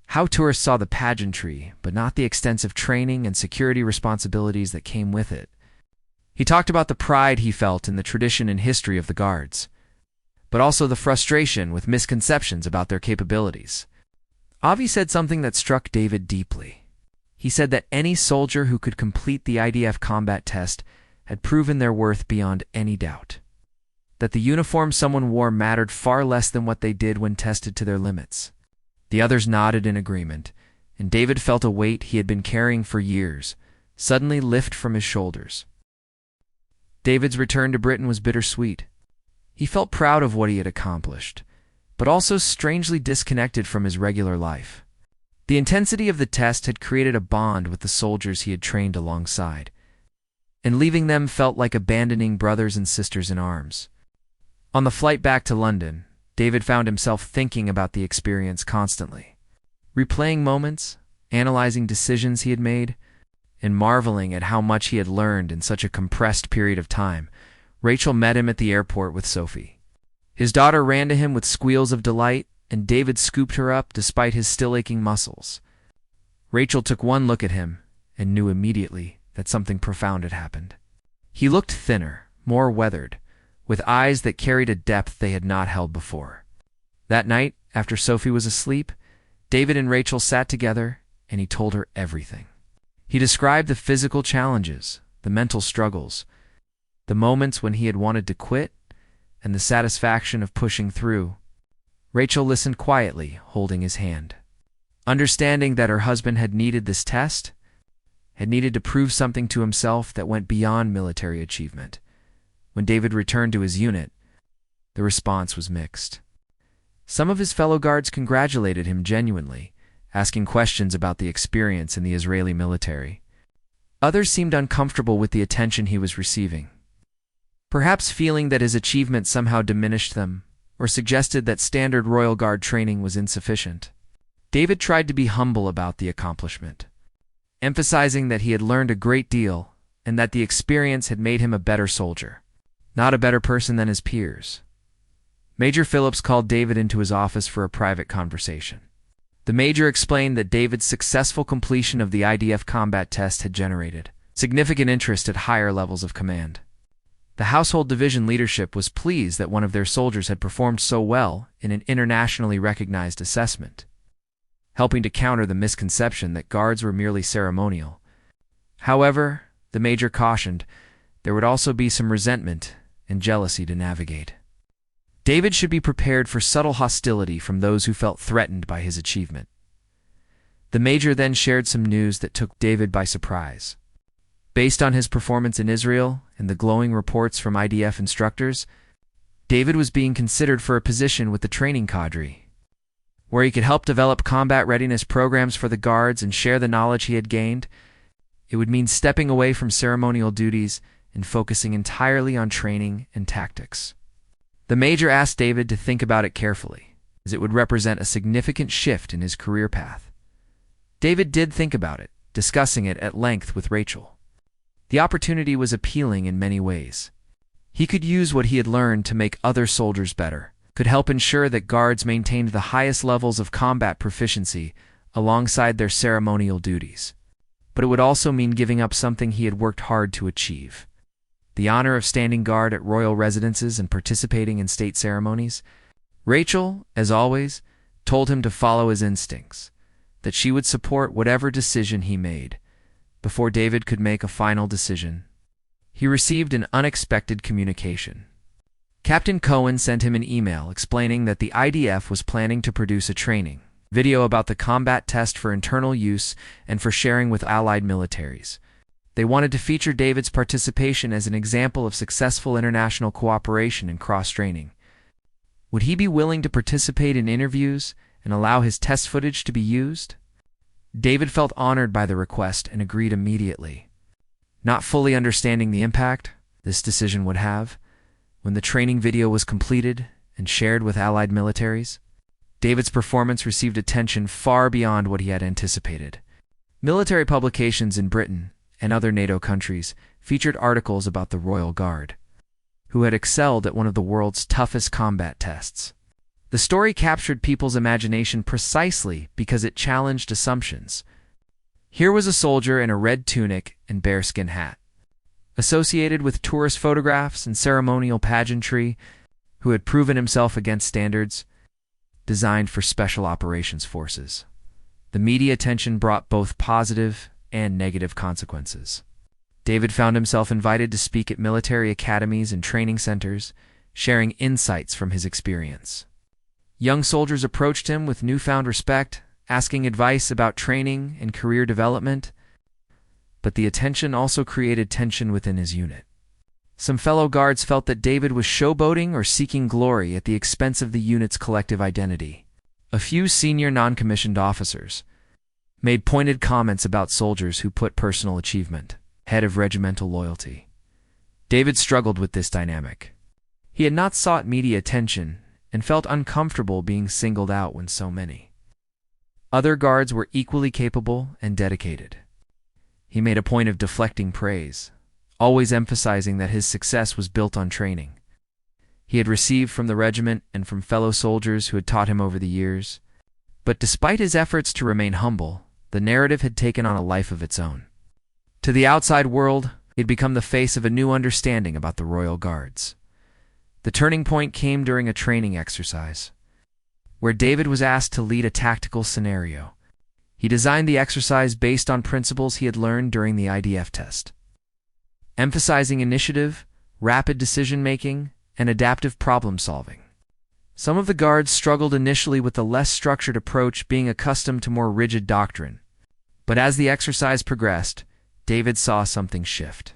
how tourists saw the pageantry, but not the extensive training and security responsibilities that came with it. He talked about the pride he felt in the tradition and history of the Guards, but also the frustration with misconceptions about their capabilities. Avi said something that struck David deeply. He said that any soldier who could complete the IDF combat test had proven their worth beyond any doubt. That the uniform someone wore mattered far less than what they did when tested to their limits. The others nodded in agreement, and David felt a weight he had been carrying for years suddenly lift from his shoulders. David's return to Britain was bittersweet. He felt proud of what he had accomplished, but also strangely disconnected from his regular life. The intensity of the test had created a bond with the soldiers he had trained alongside, and leaving them felt like abandoning brothers and sisters in arms. On the flight back to London, David found himself thinking about the experience constantly, replaying moments, analyzing decisions he had made, and marveling at how much he had learned in such a compressed period of time. Rachel met him at the airport with Sophie. His daughter ran to him with squeals of delight, and David scooped her up despite his still aching muscles. Rachel took one look at him and knew immediately that something profound had happened. He looked thinner, more weathered, with eyes that carried a depth they had not held before. That night, after Sophie was asleep, David and Rachel sat together, and he told her everything. He described the physical challenges, the mental struggles, the moments when he had wanted to quit, and the satisfaction of pushing through. Rachel listened quietly, holding his hand. Understanding that her husband had needed this test, had needed to prove something to himself that went beyond military achievement. When David returned to his unit, the response was mixed. Some of his fellow guards congratulated him genuinely, asking questions about the experience in the Israeli military. Others seemed uncomfortable with the attention he was receiving, perhaps feeling that his achievement somehow diminished them, or suggested that standard Royal Guard training was insufficient. David tried to be humble about the accomplishment, emphasizing that he had learned a great deal and that the experience had made him a better soldier, not a better person than his peers. Major Phillips called David into his office for a private conversation. The Major explained that David's successful completion of the IDF combat test had generated significant interest at higher levels of command. The Household Division leadership was pleased that one of their soldiers had performed so well in an internationally recognized assessment, helping to counter the misconception that guards were merely ceremonial. However, the Major cautioned there would also be some resentment and jealousy to navigate. David should be prepared for subtle hostility from those who felt threatened by his achievement. The Major then shared some news that took David by surprise. Based on his performance in Israel and the glowing reports from IDF instructors, David was being considered for a position with the training cadre, where he could help develop combat readiness programs for the Guards and share the knowledge he had gained. It would mean stepping away from ceremonial duties and focusing entirely on training and tactics. The Major asked David to think about it carefully, as it would represent a significant shift in his career path. David did think about it, discussing it at length with Rachel. The opportunity was appealing in many ways. He could use what he had learned to make other soldiers better, could help ensure that Guards maintained the highest levels of combat proficiency alongside their ceremonial duties. But it would also mean giving up something he had worked hard to achieve: the honor of standing guard at royal residences and participating in state ceremonies. Rachel, as always, told him to follow his instincts, that she would support whatever decision he made. Before David could make a final decision, he received an unexpected communication. Captain Cohen sent him an email explaining that the IDF was planning to produce a training video about the combat test for internal use and for sharing with allied militaries. They wanted to feature David's participation as an example of successful international cooperation and cross-training. Would he be willing to participate in interviews and allow his test footage to be used? David felt honored by the request and agreed immediately, not fully understanding the impact this decision would have. When the training video was completed and shared with allied militaries, David's performance received attention far beyond what he had anticipated. Military publications in Britain and other NATO countries featured articles about the Royal Guard, who had excelled at one of the world's toughest combat tests. The story captured people's imagination precisely because it challenged assumptions. Here was a soldier in a red tunic and bearskin hat, associated with tourist photographs and ceremonial pageantry, who had proven himself against standards designed for special operations forces. The media attention brought both positive and negative consequences. David found himself invited to speak at military academies and training centers, sharing insights from his experience. Young soldiers approached him with newfound respect, asking advice about training and career development, but the attention also created tension within his unit. Some fellow guards felt that David was showboating or seeking glory at the expense of the unit's collective identity. A few senior non-commissioned officers made pointed comments about soldiers who put personal achievement ahead of regimental loyalty. David struggled with this dynamic. He had not sought media attention and felt uncomfortable being singled out when so many other guards were equally capable and dedicated. He made a point of deflecting praise, always emphasizing that his success was built on training he had received from the regiment and from fellow soldiers who had taught him over the years. But despite his efforts to remain humble, the narrative had taken on a life of its own. To the outside world, he had become the face of a new understanding about the Royal Guards. The turning point came during a training exercise, where David was asked to lead a tactical scenario. He designed the exercise based on principles he had learned during the IDF test, emphasizing initiative, rapid decision-making, and adaptive problem-solving. Some of the guards struggled initially with the less structured approach, being accustomed to more rigid doctrine. But as the exercise progressed, David saw something shift.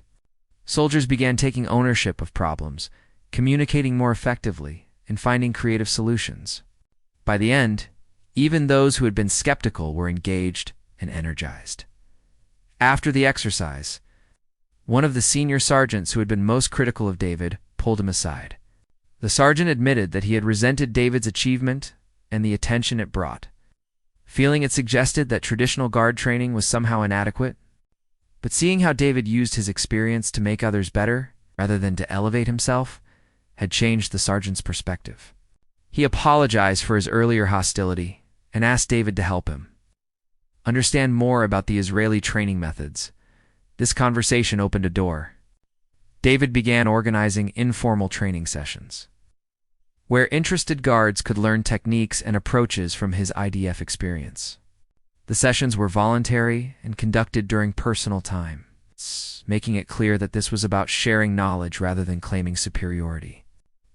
Soldiers began taking ownership of problems, communicating more effectively, and finding creative solutions. By the end, even those who had been skeptical were engaged and energized. After the exercise, one of the senior sergeants who had been most critical of David pulled him aside. The sergeant admitted that he had resented David's achievement and the attention it brought, feeling it suggested that traditional guard training was somehow inadequate. But seeing how David used his experience to make others better, rather than to elevate himself, had changed the sergeant's perspective. He apologized for his earlier hostility and asked David to help him understand more about the Israeli training methods. This conversation opened a door. David began organizing informal training sessions, where interested guards could learn techniques and approaches from his IDF experience. The sessions were voluntary and conducted during personal time, making it clear that this was about sharing knowledge rather than claiming superiority.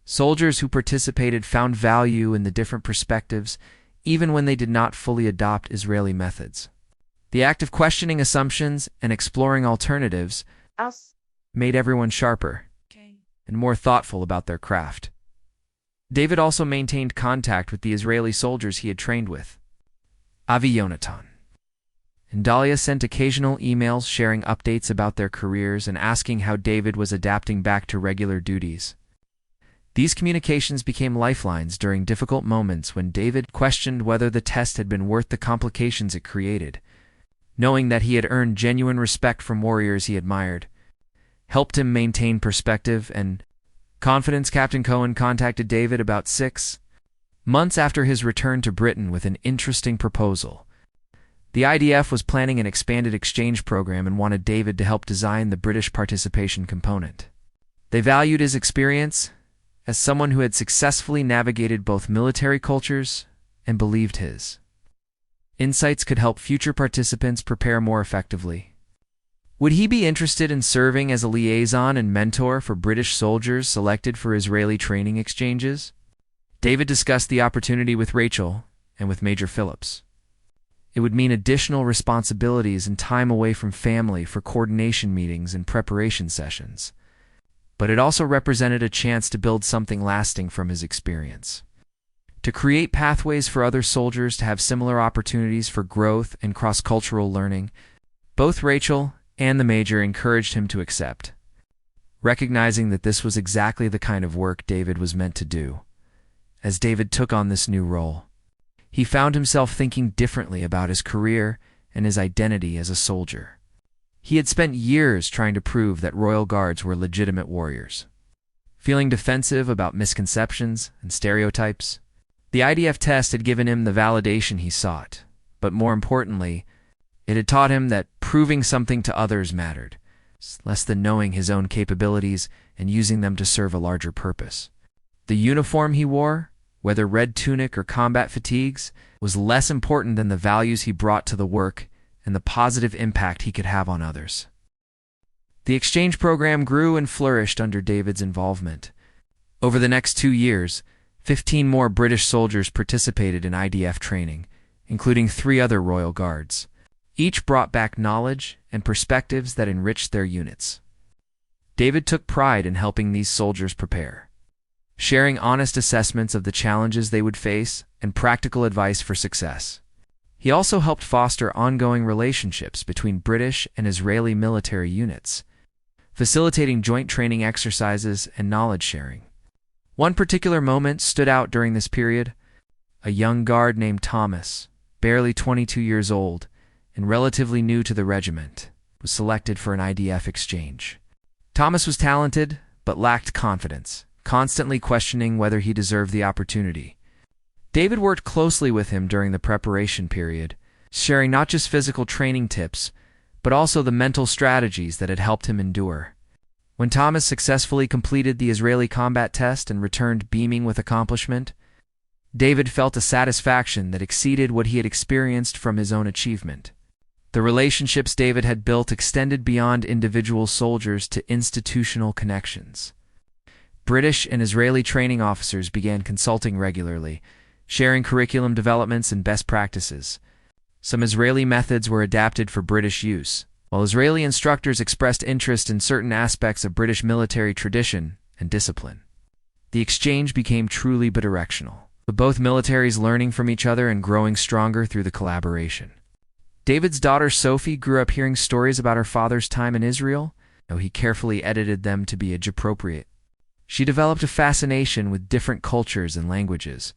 Soldiers who participated found value in the different perspectives, even when they did not fully adopt Israeli methods. The act of questioning assumptions and exploring alternatives made everyone sharper and more thoughtful about their craft. David also maintained contact with the Israeli soldiers he had trained with, Avi Yonatan and Dahlia sent occasional emails sharing updates about their careers and asking how David was adapting back to regular duties. These communications became lifelines during difficult moments when David questioned whether the test had been worth the complications it created. Knowing that he had earned genuine respect from warriors he admired helped him maintain perspective and confidence. Captain Cohen contacted David about 6 months after his return to Britain with an interesting proposal. The IDF was planning an expanded exchange program and wanted David to help design the British participation component. They valued his experience as someone who had successfully navigated both military cultures and believed his insights could help future participants prepare more effectively. Would he be interested in serving as a liaison and mentor for British soldiers selected for Israeli training exchanges? David discussed the opportunity with Rachel and with Major Phillips. It would mean additional responsibilities and time away from family for coordination meetings and preparation sessions. But it also represented a chance to build something lasting from his experience, to create pathways for other soldiers to have similar opportunities for growth and cross-cultural learning. Both Rachel and the Major encouraged him to accept, recognizing that this was exactly the kind of work David was meant to do. As David took on this new role, he found himself thinking differently about his career and his identity as a soldier. He had spent years trying to prove that Royal Guards were legitimate warriors, feeling defensive about misconceptions and stereotypes. The IDF test had given him the validation he sought, but more importantly, it had taught him that proving something to others mattered, less than knowing his own capabilities and using them to serve a larger purpose. The uniform he wore, whether red tunic or combat fatigues, was less important than the values he brought to the work and the positive impact he could have on others. The exchange program grew and flourished under David's involvement. Over the next 2 years, 15 more British soldiers participated in IDF training, including 3 other Royal Guards. Each brought back knowledge and perspectives that enriched their units. David took pride in helping these soldiers prepare, sharing honest assessments of the challenges they would face and practical advice for success. He also helped foster ongoing relationships between British and Israeli military units, facilitating joint training exercises and knowledge sharing. One particular moment stood out during this period. A young guard named Thomas, barely 22 years old and relatively new to the regiment, was selected for an IDF exchange. Thomas was talented but lacked confidence, constantly questioning whether he deserved the opportunity. David worked closely with him during the preparation period, sharing not just physical training tips, but also the mental strategies that had helped him endure. When Thomas successfully completed the Israeli combat test and returned beaming with accomplishment, David felt a satisfaction that exceeded what he had experienced from his own achievement. The relationships David had built extended beyond individual soldiers to institutional connections. British and Israeli training officers began consulting regularly, sharing curriculum developments and best practices. Some Israeli methods were adapted for British use, while Israeli instructors expressed interest in certain aspects of British military tradition and discipline. The exchange became truly bidirectional, with both militaries learning from each other and growing stronger through the collaboration. David's daughter Sophie grew up hearing stories about her father's time in Israel, though he carefully edited them to be age-appropriate. She developed a fascination with different cultures and languages,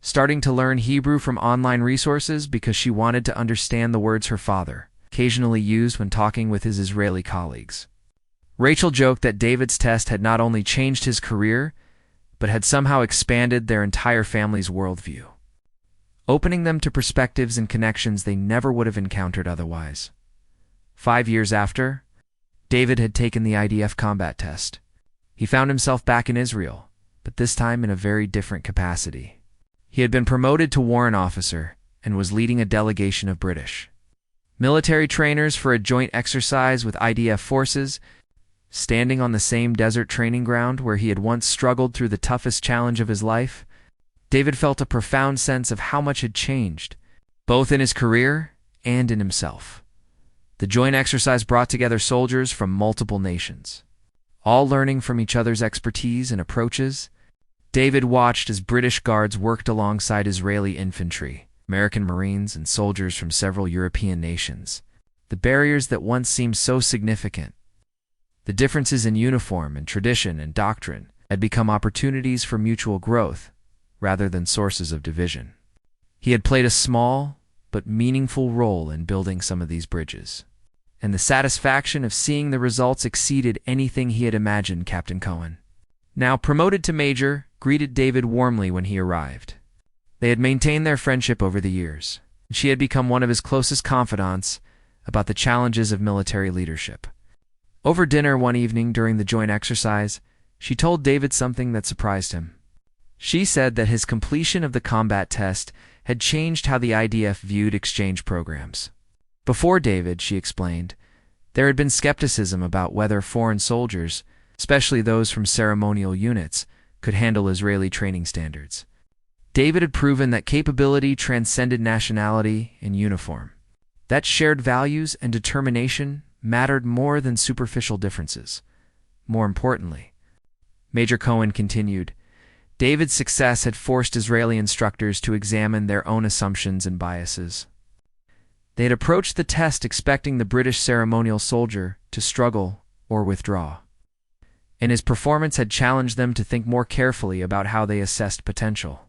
starting to learn Hebrew from online resources because she wanted to understand the words her father occasionally used when talking with his Israeli colleagues. Rachel joked that David's test had not only changed his career, but had somehow expanded their entire family's worldview, opening them to perspectives and connections they never would have encountered otherwise. 5 years after, David had taken the IDF combat test. He found himself back in Israel, but this time in a very different capacity. He had been promoted to warrant officer and was leading a delegation of British military trainers for a joint exercise with IDF forces, standing on the same desert training ground where he had once struggled through the toughest challenge of his life. David felt a profound sense of how much had changed, both in his career and in himself. The joint exercise brought together soldiers from multiple nations, all learning from each other's expertise and approaches. David watched as British guards worked alongside Israeli infantry, American Marines, and soldiers from several European nations. The barriers that once seemed so significant, the differences in uniform and tradition and doctrine, had become opportunities for mutual growth rather than sources of division. He had played a small but meaningful role in building some of these bridges, and the satisfaction of seeing the results exceeded anything he had imagined. Captain Cohen, now promoted to major, greeted David warmly when he arrived. They had maintained their friendship over the years, and she had become one of his closest confidants about the challenges of military leadership. Over dinner one evening during the joint exercise, she told David something that surprised him. She said that his completion of the combat test had changed how the IDF viewed exchange programs. Before David, she explained, there had been skepticism about whether foreign soldiers, especially those from ceremonial units, could handle Israeli training standards. David had proven that capability transcended nationality and uniform, that shared values and determination mattered more than superficial differences. More importantly, Major Cohen continued, David's success had forced Israeli instructors to examine their own assumptions and biases. They had approached the test expecting the British ceremonial soldier to struggle or withdraw, and his performance had challenged them to think more carefully about how they assessed potential.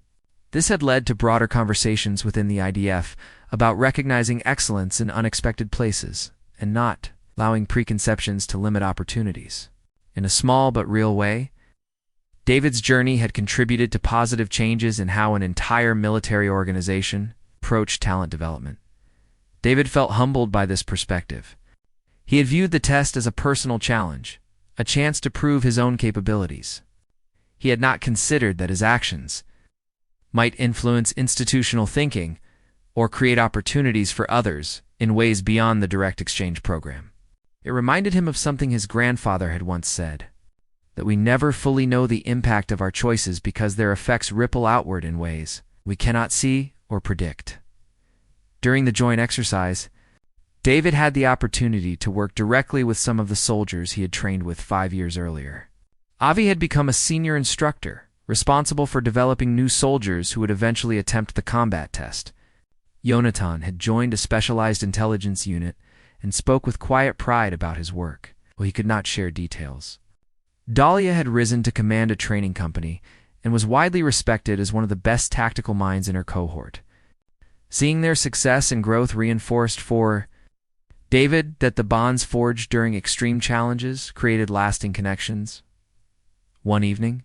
This had led to broader conversations within the IDF about recognizing excellence in unexpected places and not allowing preconceptions to limit opportunities. In a small but real way, David's journey had contributed to positive changes in how an entire military organization approached talent development. David felt humbled by this perspective. He had viewed the test as a personal challenge, a chance to prove his own capabilities. He had not considered that his actions might influence institutional thinking or create opportunities for others in ways beyond the direct exchange program. It reminded him of something his grandfather had once said, that we never fully know the impact of our choices because their effects ripple outward in ways we cannot see or predict. During the joint exercise, David had the opportunity to work directly with some of the soldiers he had trained with 5 years earlier. Avi had become a senior instructor, responsible for developing new soldiers who would eventually attempt the combat test. Yonatan had joined a specialized intelligence unit and spoke with quiet pride about his work, though he could not share details. Dahlia had risen to command a training company and was widely respected as one of the best tactical minds in her cohort. Seeing their success and growth reinforced for David that the bonds forged during extreme challenges created lasting connections. One evening,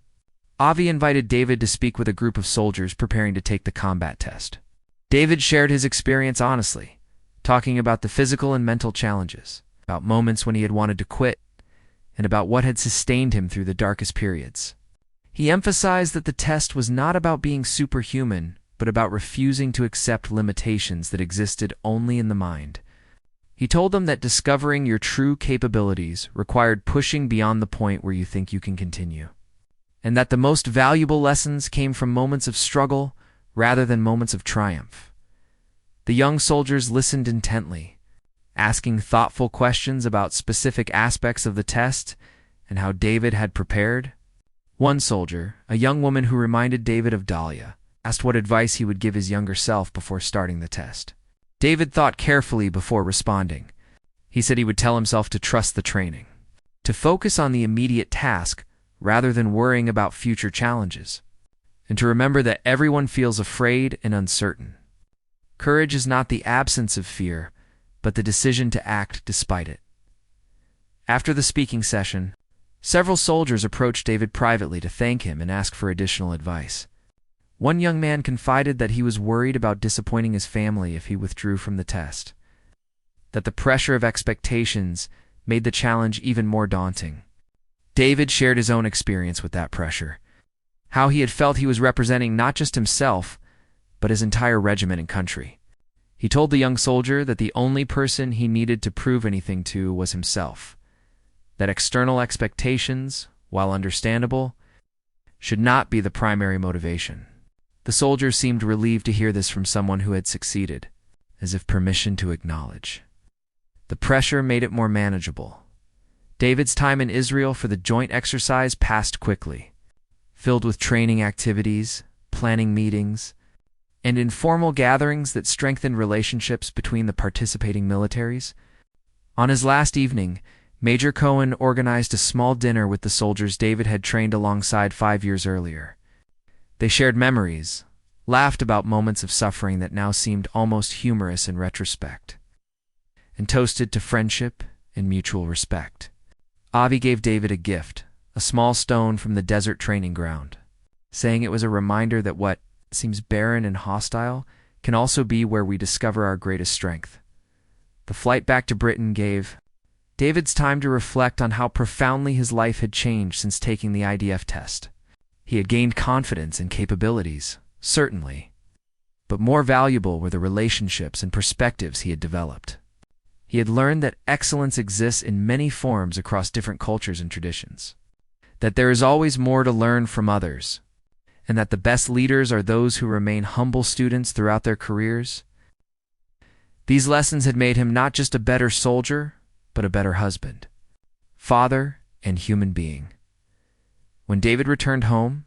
Avi invited David to speak with a group of soldiers preparing to take the combat test. David shared his experience honestly, talking about the physical and mental challenges, about moments when he had wanted to quit, and about what had sustained him through the darkest periods. He emphasized that the test was not about being superhuman, but about refusing to accept limitations that existed only in the mind. He told them that discovering your true capabilities required pushing beyond the point where you think you can continue, and that the most valuable lessons came from moments of struggle rather than moments of triumph. The young soldiers listened intently, asking thoughtful questions about specific aspects of the test and how David had prepared. One soldier, a young woman who reminded David of Dahlia, asked what advice he would give his younger self before starting the test. David thought carefully before responding. He said he would tell himself to trust the training, to focus on the immediate task rather than worrying about future challenges, and to remember that everyone feels afraid and uncertain. Courage is not the absence of fear, but the decision to act despite it. After the speaking session, several soldiers approached David privately to thank him and ask for additional advice. One young man confided that he was worried about disappointing his family if he withdrew from the test, that the pressure of expectations made the challenge even more daunting. David shared his own experience with that pressure, how he had felt he was representing not just himself, but his entire regiment and country. He told the young soldier that the only person he needed to prove anything to was himself, that external expectations, while understandable, should not be the primary motivation. The soldier seemed relieved to hear this from someone who had succeeded, as if permission to acknowledge. The pressure made it more manageable. David's time in Israel for the joint exercise passed quickly, filled with training activities, planning meetings, and informal gatherings that strengthened relationships between the participating militaries. On his last evening, Major Cohen organized a small dinner with the soldiers David had trained alongside 5 years earlier. They shared memories, laughed about moments of suffering that now seemed almost humorous in retrospect, and toasted to friendship and mutual respect. Avi gave David a gift, a small stone from the desert training ground, saying it was a reminder that what seems barren and hostile can also be where we discover our greatest strength. The flight back to Britain gave David's time to reflect on how profoundly his life had changed since taking the IDF test. He had gained confidence and capabilities, certainly, but more valuable were the relationships and perspectives he had developed. He had learned that excellence exists in many forms across different cultures and traditions, that there is always more to learn from others, and that the best leaders are those who remain humble students throughout their careers. These lessons had made him not just a better soldier, but a better husband, father, and human being. When David returned home,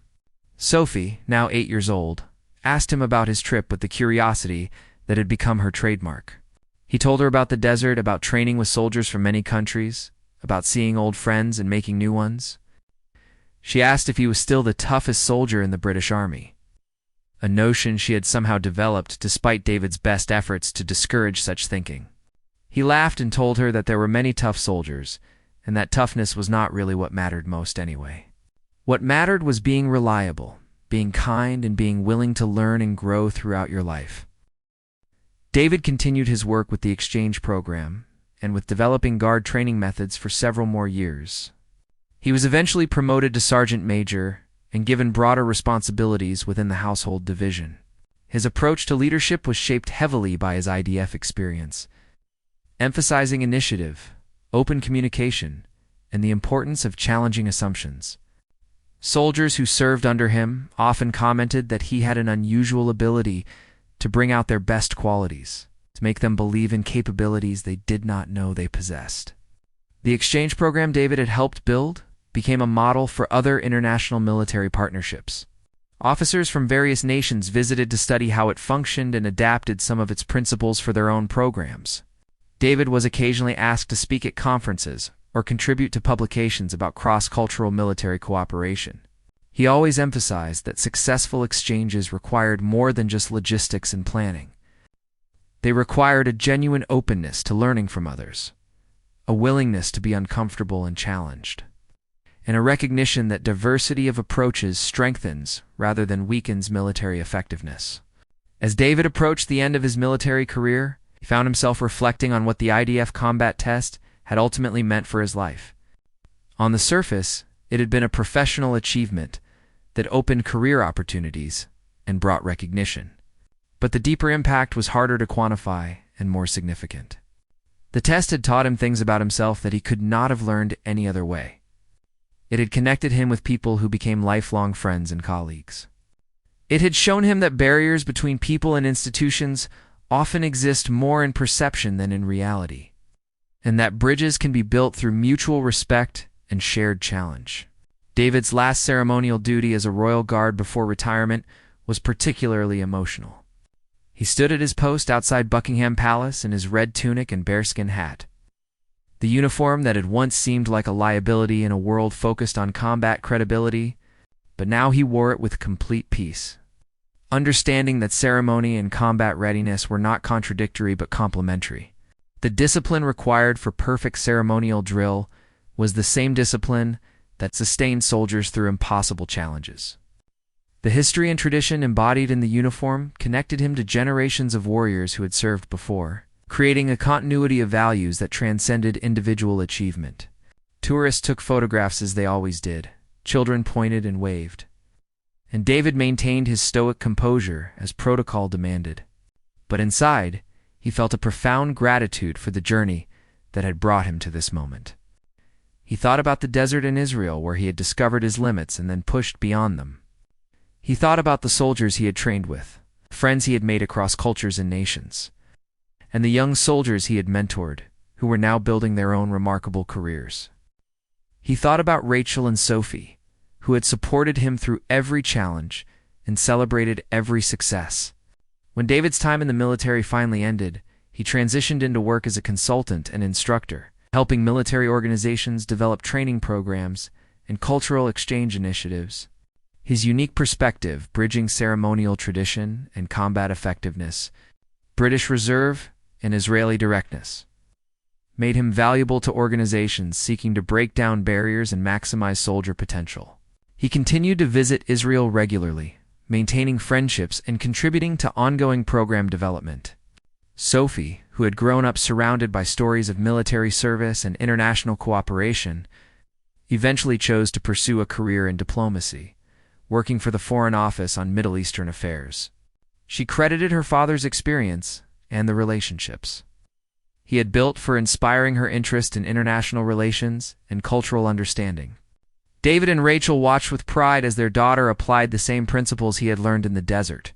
Sophie, now 8 years old, asked him about his trip with the curiosity that had become her trademark. He told her about the desert, about training with soldiers from many countries, about seeing old friends and making new ones. She asked if he was still the toughest soldier in the British Army, a notion she had somehow developed despite David's best efforts to discourage such thinking. He laughed and told her that there were many tough soldiers, and that toughness was not really what mattered most anyway. What mattered was being reliable, being kind, and being willing to learn and grow throughout your life. David continued his work with the exchange program and with developing guard training methods for several more years. He was eventually promoted to sergeant major and given broader responsibilities within the household division. His approach to leadership was shaped heavily by his IDF experience, emphasizing initiative, open communication, and the importance of challenging assumptions. Soldiers who served under him often commented that he had an unusual ability to bring out their best qualities, to make them believe in capabilities they did not know they possessed. The exchange program David had helped build became a model for other international military partnerships. Officers from various nations visited to study how it functioned and adapted some of its principles for their own programs. David was occasionally asked to speak at conferences or contribute to publications about cross-cultural military cooperation. He always emphasized that successful exchanges required more than just logistics and planning. They required a genuine openness to learning from others, a willingness to be uncomfortable and challenged, and a recognition that diversity of approaches strengthens rather than weakens military effectiveness. As David approached the end of his military career, he found himself reflecting on what the IDF combat test had ultimately meant for his life. On the surface, it had been a professional achievement that opened career opportunities and brought recognition. But the deeper impact was harder to quantify and more significant. The test had taught him things about himself that he could not have learned any other way. It had connected him with people who became lifelong friends and colleagues. It had shown him that barriers between people and institutions often exist more in perception than in reality, and that bridges can be built through mutual respect and shared challenge. David's last ceremonial duty as a royal guard before retirement was particularly emotional. He stood at his post outside Buckingham Palace in his red tunic and bearskin hat. The uniform that had once seemed like a liability in a world focused on combat credibility, but now he wore it with complete peace, understanding that ceremony and combat readiness were not contradictory but complementary. The discipline required for perfect ceremonial drill was the same discipline that sustained soldiers through impossible challenges. The history and tradition embodied in the uniform connected him to generations of warriors who had served before, creating a continuity of values that transcended individual achievement. Tourists took photographs as they always did. Children pointed and waved. And David maintained his stoic composure as protocol demanded. But inside, he felt a profound gratitude for the journey that had brought him to this moment. He thought about the desert in Israel where he had discovered his limits and then pushed beyond them. He thought about the soldiers he had trained with, friends he had made across cultures and nations, and the young soldiers he had mentored, who were now building their own remarkable careers. He thought about Rachel and Sophie, who had supported him through every challenge and celebrated every success. When David's time in the military finally ended, he transitioned into work as a consultant and instructor, helping military organizations develop training programs and cultural exchange initiatives. His unique perspective, bridging ceremonial tradition and combat effectiveness, British reserve and Israeli directness, made him valuable to organizations seeking to break down barriers and maximize soldier potential. He continued to visit Israel regularly, maintaining friendships and contributing to ongoing program development. Sophie, who had grown up surrounded by stories of military service and international cooperation, eventually chose to pursue a career in diplomacy, working for the Foreign Office on Middle Eastern affairs. She credited her father's experience and the relationships he had built for inspiring her interest in international relations and cultural understanding. David and Rachel watched with pride as their daughter applied the same principles he had learned in the desert,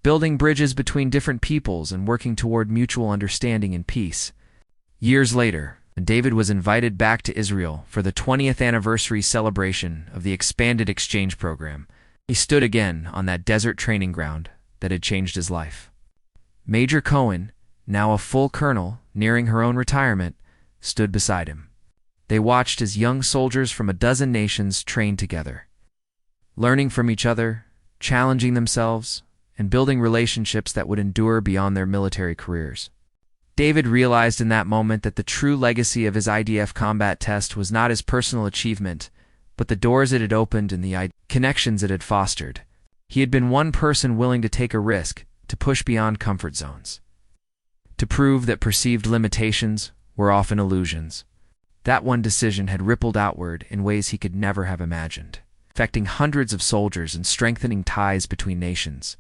building bridges between different peoples and working toward mutual understanding and peace. Years later, David was invited back to Israel for the 20th anniversary celebration of the expanded exchange program. He stood again on that desert training ground that had changed his life. Major Cohen, now a full colonel, nearing her own retirement, stood beside him. They watched as young soldiers from a dozen nations trained together, learning from each other, challenging themselves, and building relationships that would endure beyond their military careers. David realized in that moment that the true legacy of his IDF combat test was not his personal achievement, but the doors it had opened and the connections it had fostered. He had been one person willing to take a risk, to push beyond comfort zones, to prove that perceived limitations were often illusions. That one decision had rippled outward in ways he could never have imagined, affecting hundreds of soldiers and strengthening ties between nations.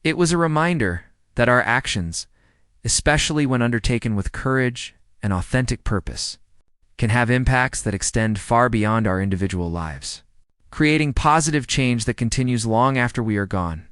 It was a reminder that our actions, especially when undertaken with courage and authentic purpose, can have impacts that extend far beyond our individual lives, creating positive change that continues long after we are gone.